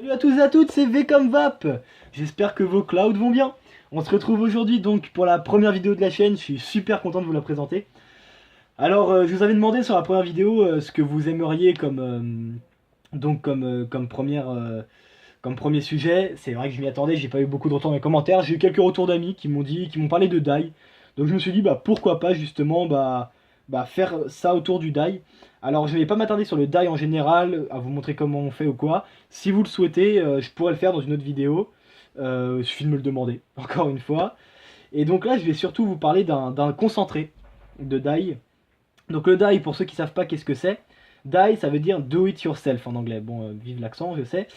Salut à tous et à toutes, c'est V comme Vap. J'espère que vos clouds vont bien. On se retrouve aujourd'hui donc pour la première vidéo de la chaîne. Je suis super content de vous la présenter. Alors, je vous avais demandé sur la première vidéo ce que vous aimeriez comme premier sujet. C'est vrai que je m'y attendais, j'ai pas eu beaucoup de retours dans les commentaires. J'ai eu quelques retours d'amis qui m'ont parlé de Dai. Donc je me suis dit pourquoi pas justement faire ça autour du Dai. Alors je vais pas m'attarder sur le Dai en général, à vous montrer comment on fait ou quoi. Si vous le souhaitez, je pourrais le faire dans une autre vidéo. Il suffit de me le demander, encore une fois. Et donc là, je vais surtout vous parler d'un concentré de Dai. Donc le Dai, pour ceux qui savent pas qu'est-ce que c'est, Dai, ça veut dire do it yourself en anglais. Bon, vive l'accent, je sais.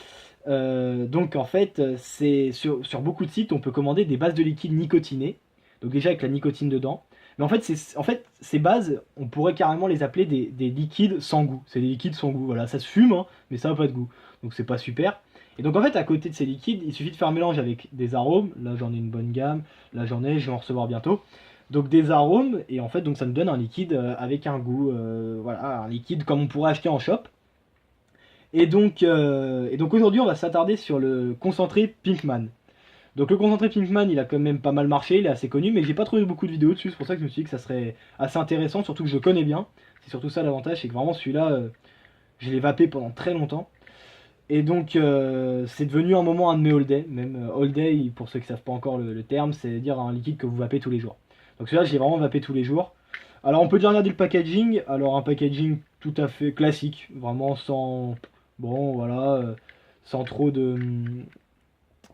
Donc en fait, c'est sur beaucoup de sites, on peut commander des bases de liquide nicotinés. Donc déjà avec la nicotine dedans. Mais en fait, ces bases, on pourrait carrément les appeler des liquides sans goût. C'est des liquides sans goût. Voilà, ça se fume, hein, mais ça n'a pas de goût. Donc c'est pas super. Et donc en fait, à côté de ces liquides, il suffit de faire un mélange avec des arômes. Là, j'en ai une bonne gamme. Là, je vais en recevoir bientôt. Donc des arômes, et en fait, donc ça nous donne un liquide avec un goût. Voilà, un liquide comme on pourrait acheter en shop. Et donc aujourd'hui, on va s'attarder sur le concentré Pinkman. Donc le concentré Pinkman, il a quand même pas mal marché, il est assez connu, mais j'ai pas trouvé beaucoup de vidéos dessus, c'est pour ça que je me suis dit que ça serait assez intéressant, surtout que je le connais bien. C'est surtout ça l'avantage, c'est que vraiment celui-là, je l'ai vapé pendant très longtemps. Et donc c'est devenu un moment un de mes all day, même all day, pour ceux qui savent pas encore le terme, c'est dire un liquide que vous vapez tous les jours. Donc celui-là, je l'ai vraiment vapé tous les jours. Alors on peut déjà regarder le packaging, alors un packaging tout à fait classique, vraiment sans... Bon voilà, sans trop de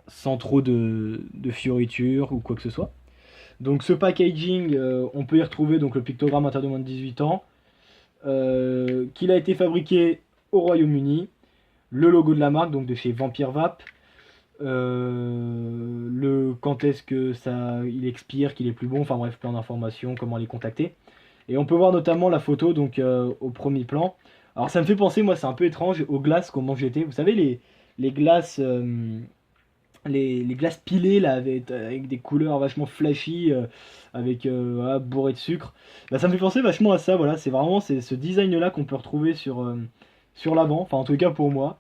sans trop de fioritures ou quoi que ce soit. Donc ce packaging, on peut y retrouver donc le pictogramme interdit de moins de 18 ans, qu'il a été fabriqué au Royaume-Uni, le logo de la marque, donc de chez Vampire Vap, le quand est-ce que ça il expire, qu'il est plus bon, enfin bref, plein d'informations, comment les contacter. Et on peut voir notamment la photo donc au premier plan. Alors ça me fait penser, moi c'est un peu étrange, aux glaces qu'on mange l'été. Vous savez les glaces les glaces pilées là avec des couleurs vachement flashy avec voilà, bourré de sucre. Bah, ça me fait penser vachement à ça, voilà, c'est ce design là qu'on peut retrouver sur l'avant, enfin en tout cas pour moi.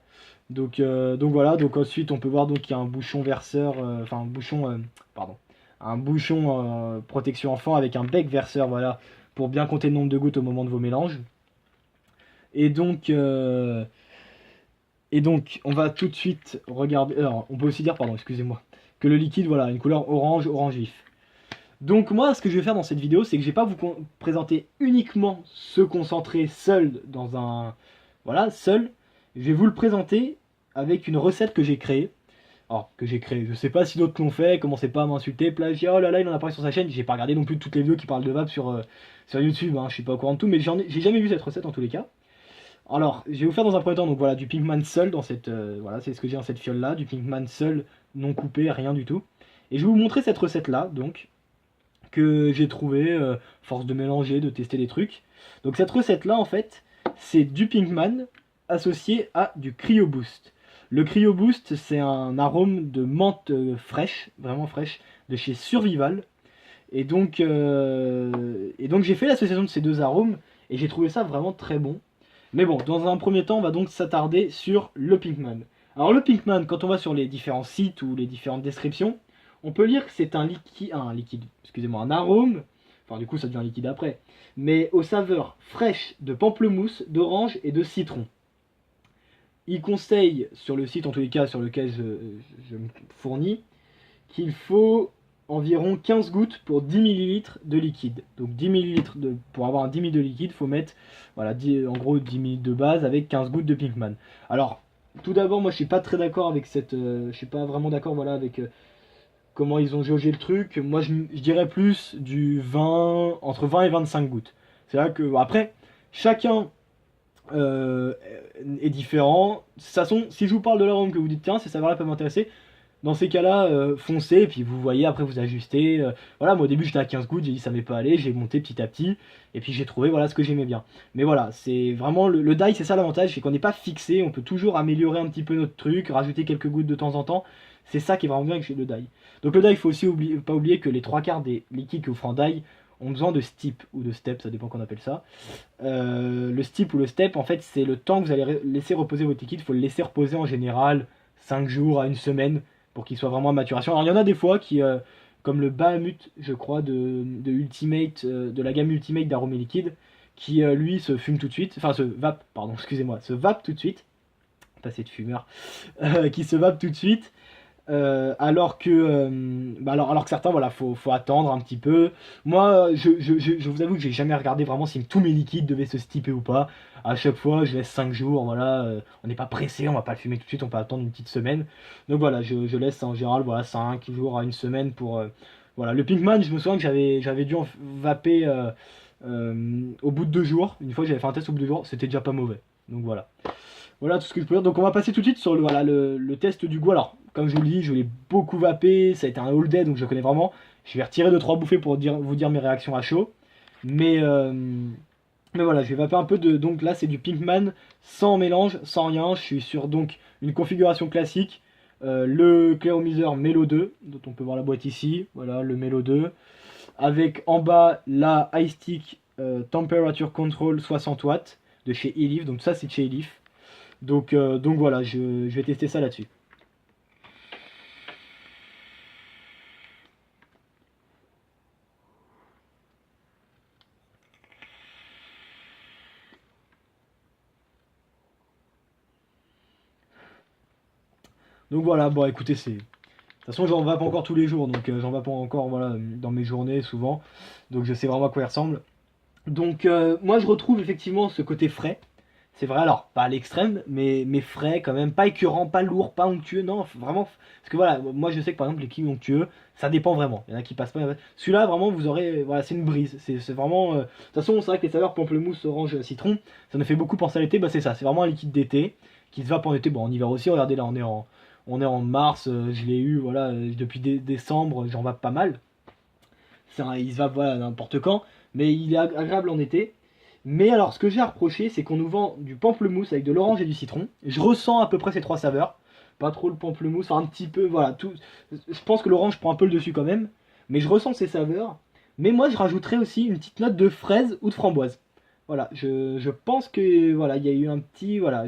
Donc voilà, donc ensuite on peut voir donc qu'il y a un bouchon verseur, enfin un bouchon, pardon, un bouchon protection enfant avec un bec verseur, voilà, pour bien compter le nombre de gouttes au moment de vos mélanges. Et donc, euh, et donc, on va tout de suite regarder. Alors, on peut aussi dire, pardon, excusez-moi, que le liquide, voilà, une couleur orange, orange vif. Donc, moi, ce que je vais faire dans cette vidéo, c'est que je vais pas vous présenter uniquement ce concentré seul dans un. Voilà, seul. Je vais vous le présenter avec une recette que j'ai créée. Alors, que j'ai créée. Je sais pas si d'autres l'ont fait, commencez pas à m'insulter, plagiat, oh là là, il en a parlé sur sa chaîne. J'ai pas regardé non plus toutes les vidéos qui parlent de vape sur YouTube, hein, je suis pas au courant de tout, mais j'ai jamais vu cette recette en tous les cas. Alors, je vais vous faire dans un premier temps donc voilà, du Pinkman seul dans cette voilà, c'est ce que j'ai dans cette fiole là, du Pinkman seul, non coupé, rien du tout. Et je vais vous montrer cette recette là donc que j'ai trouvé force de mélanger, de tester des trucs. Donc cette recette là en fait, c'est du Pinkman associé à du Cryo Boost. Le Cryo Boost, c'est un arôme de menthe fraîche, vraiment fraîche, de chez Survival. Et donc j'ai fait l'association de ces deux arômes et j'ai trouvé ça vraiment très bon. Mais bon, dans un premier temps, on va donc s'attarder sur le Pinkman. Alors le Pinkman, quand on va sur les différents sites ou les différentes descriptions, on peut lire que c'est excusez-moi, un arôme, enfin du coup ça devient liquide après, mais aux saveurs fraîches de pamplemousse, d'orange et de citron. Il conseille sur le site, en tous les cas sur lequel je me fournis, qu'il faut environ 15 gouttes pour 10 millilitres de liquide. Donc 10 millilitres pour avoir un 10 ml de liquide, il faut mettre voilà, en gros 10 millilitres de base avec 15 gouttes de Pinkman. Alors, tout d'abord, moi je suis pas très d'accord avec cette. Je suis pas vraiment d'accord voilà, avec comment ils ont jaugé le truc. Moi je dirais plus du 20, entre 20 et 25 gouttes. C'est vrai que, après, chacun est différent. De toute façon, si je vous parle de l'arôme que vous dites, tiens, ces saveurs-là peuvent m'intéresser, dans ces cas-là, foncez, et puis vous voyez, après vous ajustez. Voilà, moi au début j'étais à 15 gouttes, j'ai dit ça m'est pas allé, j'ai monté petit à petit, et puis j'ai trouvé voilà ce que j'aimais bien. Mais voilà, c'est vraiment le die, c'est ça l'avantage, c'est qu'on n'est pas fixé, on peut toujours améliorer un petit peu notre truc, rajouter quelques gouttes de temps en temps. C'est ça qui est vraiment bien avec le die. Donc le die, il faut aussi pas oublier que les trois quarts des liquides que vous ferez en die ont besoin de steep ou de step, ça dépend qu'on appelle ça. Le steep ou le step, en fait, c'est le temps que vous allez laisser reposer votre liquide, il faut le laisser reposer en général 5 jours à une semaine pour qu'il soit vraiment à maturation. Alors il y en a des fois qui, comme le Bahamut, je crois, de Ultimate, de la gamme Ultimate d'Aromé Liquide, qui lui se fume tout de suite, enfin se vape, pardon, excusez-moi, se vape tout de suite, passer de fumeur, qui se vape tout de suite. Alors que certains, voilà, faut attendre un petit peu. Moi, je vous avoue que j'ai jamais regardé vraiment si tous mes liquides devaient se stiper ou pas. À chaque fois, je laisse 5 jours, voilà. On n'est pas pressé, on va pas le fumer tout de suite, on peut attendre une petite semaine. Donc voilà, je laisse en général, voilà, 5 jours à une semaine pour. Voilà, le Pinkman, je me souviens que j'avais dû en vaper au bout de 2 jours. Une fois, j'avais fait un test au bout de 2 jours, c'était déjà pas mauvais. Donc voilà. Voilà tout ce que je peux dire. Donc on va passer tout de suite sur le test du goût. Alors, comme je vous le dis, je l'ai beaucoup vapé, ça a été un all day, donc je le connais vraiment. Je vais retirer 2-3 bouffées pour vous dire mes réactions à chaud. Mais, euh, mais voilà, je vais vaper un peu de... Donc là, c'est du Pinkman, sans mélange, sans rien. Je suis sur donc une configuration classique. Le Cléomiseur Melo 2, dont on peut voir la boîte ici. Voilà, le Melo 2. Avec en bas la iStick Temperature Control 60 watts de chez Elif. Donc ça, c'est de chez Elif. Donc voilà, je vais tester ça là-dessus. Donc voilà, bon écoutez, c'est... De toute façon, j'en vape encore tous les jours, donc j'en vape encore voilà, dans mes journées souvent. Donc je sais vraiment à quoi il ressemble. Donc moi je retrouve effectivement ce côté frais. C'est vrai, alors pas à l'extrême, mais frais quand même, pas écœurant, pas lourd, pas onctueux, non, vraiment. Parce que voilà, moi je sais que par exemple les kiwis onctueux, ça dépend vraiment. Il y en a qui passent pas. Celui-là vraiment vous aurez, voilà, c'est une brise. C'est vraiment. De toute façon, c'est vrai que les saveurs pamplemousse, orange, citron, ça nous fait beaucoup penser à l'été. Bah c'est ça, c'est vraiment un liquide d'été qui se vape en été, bon en hiver aussi. Regardez là, on est en mars, je l'ai eu, voilà, depuis décembre, j'en vape pas mal. Il se vape voilà n'importe quand, mais il est agréable en été. Mais alors, ce que j'ai à reprocher, c'est qu'on nous vend du pamplemousse avec de l'orange et du citron. Je ressens à peu près ces trois saveurs. Pas trop le pamplemousse, enfin un petit peu, voilà. Tout, je pense que l'orange prend un peu le dessus quand même. Mais je ressens ces saveurs. Mais moi, je rajouterais aussi une petite note de fraise ou de framboise. Voilà, je pense que voilà, il y a eu un petit, voilà,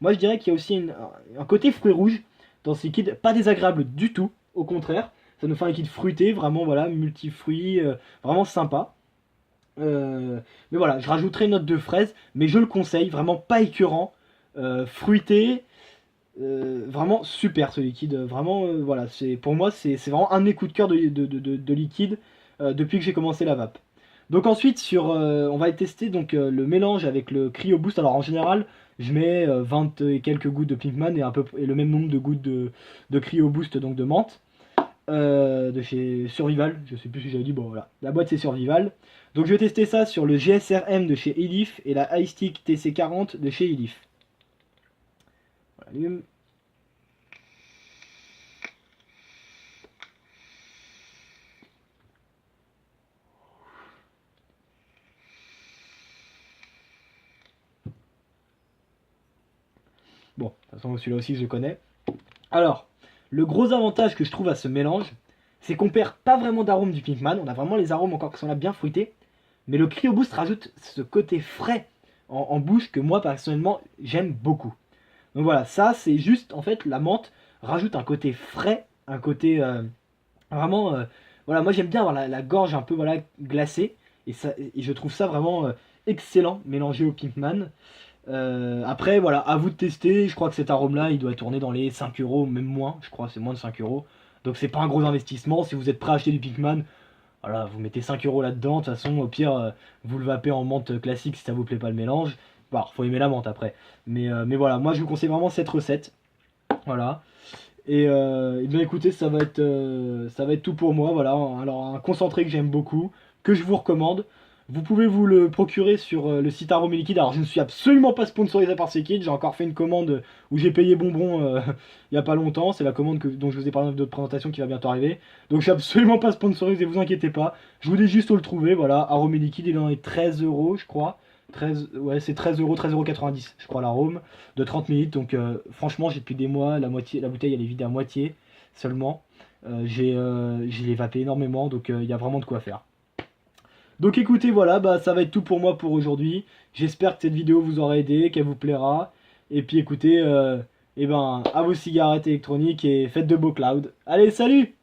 moi je dirais qu'il y a aussi un côté fruit rouge dans ce liquide, pas désagréable du tout, au contraire, ça nous fait un liquide fruité, vraiment voilà, multifruits, vraiment sympa. Mais voilà, je rajouterai une note de fraise, mais je le conseille, vraiment pas écœurant, fruité, vraiment super ce liquide, vraiment voilà, pour moi c'est vraiment un de mes coups de cœur de liquide depuis que j'ai commencé la vape. Donc ensuite on va tester donc le mélange avec le Cryo Boost. Alors en général je mets 20 et quelques gouttes de Pinkman et le même nombre de gouttes de Cryo Boost, donc de menthe, de chez Survival. Je sais plus si j'avais dit, bon voilà, la boîte c'est Survival. Donc je vais tester ça sur le GSR-M de chez Elif et la iStick TC40 de chez Elif. Voilà, bon, de toute façon celui-là aussi je le connais. Alors, le gros avantage que je trouve à ce mélange, c'est qu'on perd pas vraiment d'arômes du Pinkman. On a vraiment les arômes encore qui sont là bien fruités. Mais le Cryo Boost rajoute ce côté frais en bouche que moi personnellement j'aime beaucoup. Donc voilà, ça c'est juste en fait la menthe rajoute un côté frais, un côté vraiment voilà, moi j'aime bien avoir la gorge un peu voilà glacée et je trouve ça vraiment excellent mélangé au Pinkman. Après voilà, à vous de tester, je crois que cet arôme là il doit tourner dans les 5 euros, même moins, je crois c'est moins de 5 euros. Donc c'est pas un gros investissement, si vous êtes prêt à acheter du Pinkman, voilà, vous mettez 5 euros là-dedans, de toute façon au pire vous le vapez en menthe classique si ça vous plaît pas le mélange. Bon, faut aimer la menthe après. Mais voilà, moi je vous conseille vraiment cette recette. Voilà. Et bien écoutez, ça va être tout pour moi. Voilà. Alors un concentré que j'aime beaucoup, que je vous recommande. Vous pouvez vous le procurer sur le site Aromé Liquide. Alors je ne suis absolument pas sponsorisé par ces kits. J'ai encore fait une commande où j'ai payé bonbon il n'y a pas longtemps. C'est la commande dont je vous ai parlé dans d'autres présentations qui va bientôt arriver. Donc je suis absolument pas sponsorisé, vous inquiétez pas. Je vous dis juste où le trouver. Voilà, Aromé Liquide, il en est 13 euros, je crois. 13, ouais, c'est 13 euros, 13,90 €, je crois, l'arôme de 30 ml. Donc, franchement, j'ai depuis des mois, la bouteille, elle est vidée à moitié seulement. Je l'ai vapé énormément, donc il y a vraiment de quoi faire. Donc, écoutez, voilà, bah, ça va être tout pour moi pour aujourd'hui. J'espère que cette vidéo vous aura aidé, qu'elle vous plaira. Et puis, écoutez, Et ben, à vos cigarettes électroniques et faites de beaux clouds. Allez, salut!